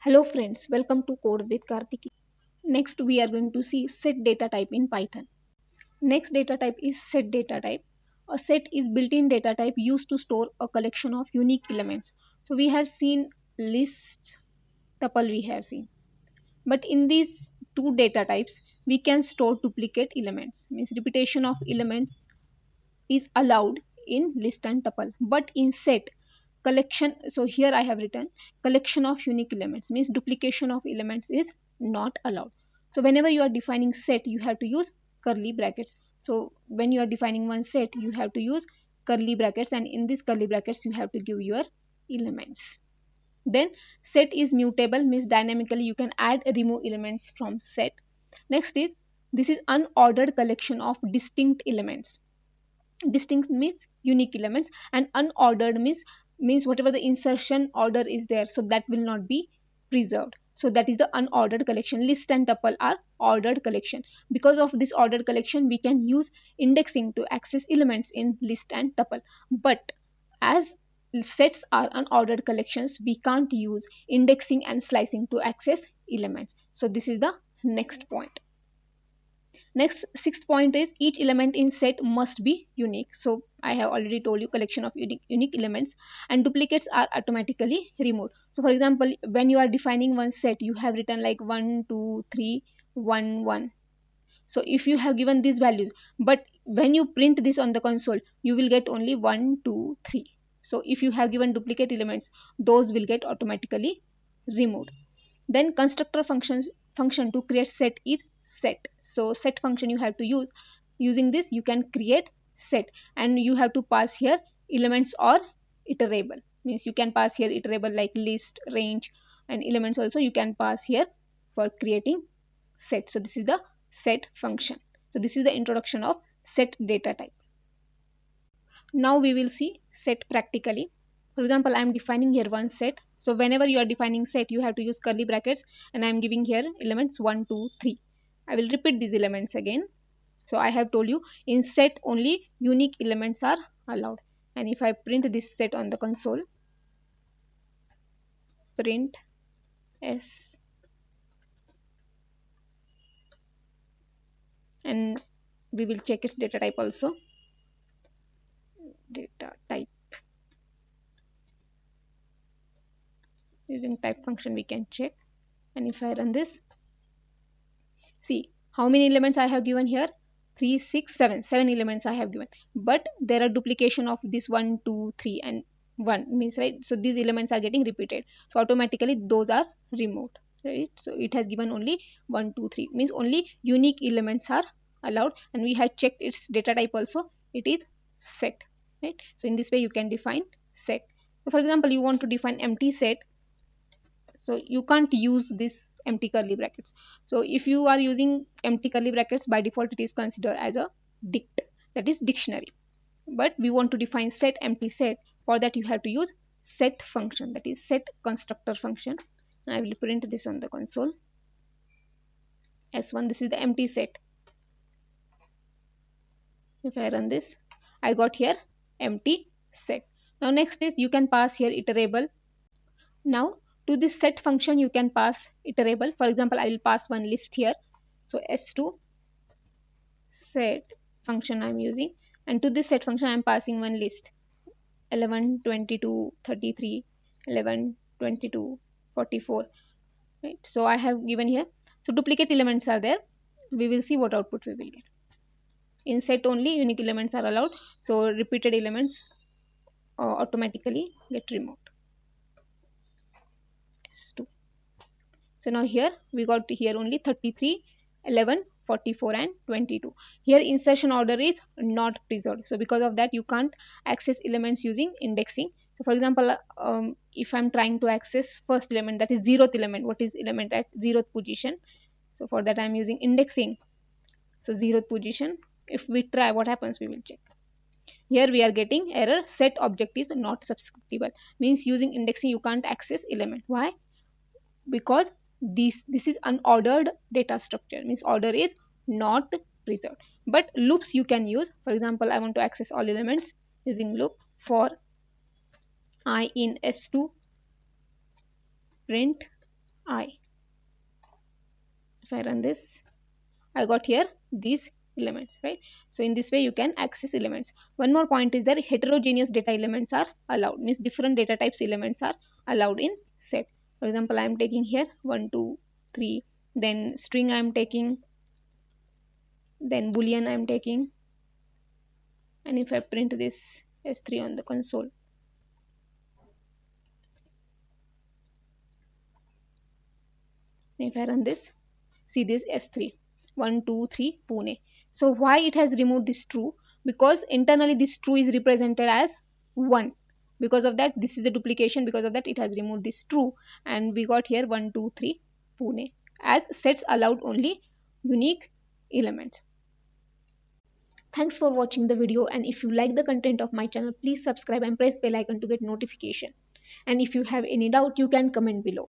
Hello friends, welcome to Code with Karthiki. Next we are going to see set data type in Python. Next data type is set data type. A set is built-in data type used to store a collection of unique elements. So we have seen list, tuple we have seen. But in these two data types, we can store duplicate elements. Means repetition of elements is allowed in list and tuple. But in set, collection, so here I have written collection of unique elements, means duplication of elements is not allowed. So whenever you are defining set, you have to use curly brackets. So when you are defining one set, you have to use curly brackets, and in these curly brackets you have to give your elements. Then set is mutable, means dynamically you can add remove elements from set. Next is this is unordered collection of distinct elements. Distinct means unique elements, and unordered means whatever the insertion order is there, so that will not be preserved. So that is the unordered collection. List and tuple are ordered collection. Because of this ordered collection, we can use indexing to access elements in list and tuple. But as sets are unordered collections, we can't use indexing and slicing to access elements. So this is the next point. Next, sixth point is each element in set must be unique. So I have already told you collection of unique elements, and duplicates are automatically removed. So for example, when you are defining one set, you have written like 1, 2, 3, 1, 1. So if you have given these values, but when you print this on the console, you will get only 1, 2, 3. So if you have given duplicate elements, those will get automatically removed. Then constructor function to create set is set. So set function you have to use. Using this you can create set, and you have to pass here elements or iterable. Means you can pass here iterable like list, range, and elements also you can pass here for creating set. So this is the set function. So this is the introduction of set data type. Now we will see set practically. For example, I am defining here one set. So whenever you are defining set, you have to use curly brackets, and I am giving here elements 1, 2, 3. I will repeat these elements again. So I have told you in set only unique elements are allowed. And if I print this set on the console, print s, and we will check its data type also. Data type. Using type function we can check, and if I run this, see how many elements I have given here. 3, 6, 7. 7 elements I have given, but there are duplication of this 1, 2, 3 and 1, means right. So these elements are getting repeated, so automatically those are removed, right. So it has given only 1, 2, 3, means only unique elements are allowed, and we have checked its data type also, it is set, right. So in this way you can define set. So for example, you want to define empty set, so you can't use this empty curly brackets. So if you are using empty curly brackets, by default it is considered as a dict, that is dictionary. But we want to define set empty set. For that you have to use set function, that is set constructor function. And I will print this on the console. S1, this is the empty set. If I run this, I got here empty set. Now next is you can pass here iterable. Now to this set function you can pass iterable. For example, I will pass one list here. So S2 set function I am using, and to this set function I am passing one list 11, 22, 33, 11, 22, 44, right. So I have given here. So duplicate elements are there. We will see what output we will get. In set only unique elements are allowed, so repeated elements automatically get removed. S2. So now here we got here only 33, 11, 44 and 22. Here insertion order is not preserved. So because of that you can't access elements using indexing. So for example, if I'm trying to access first element, that is 0th element, what is element at 0th position? So for that I'm using indexing. So 0th position, if we try, what happens, we will check. Here we are getting error, set object is not subscriptable. Means using indexing you can't access element. Why? Because this is unordered data structure, means order is not preserved. But loops you can use. For example, I want to access all elements using loop for I in S2 print I. If I run this, I got here these elements, right? So in this way you can access elements. One more point is that heterogeneous data elements are allowed, means different data types elements are allowed in set. For example, I am taking here 1 2 3, then string I am taking, then boolean I am taking, and if I print this s3 on the console, if I run this, see this s3 1 2 3 Pune. So why it has removed this true? Because internally this true is represented as 1. Because of that, this is the duplication. Because of that, it has removed this true, and we got here 1 2 3 Pune, as sets allowed only unique elements. Thanks for watching the video, and if you like the content of my channel, please subscribe and press bell icon to get notification. And if you have any doubt, you can comment below.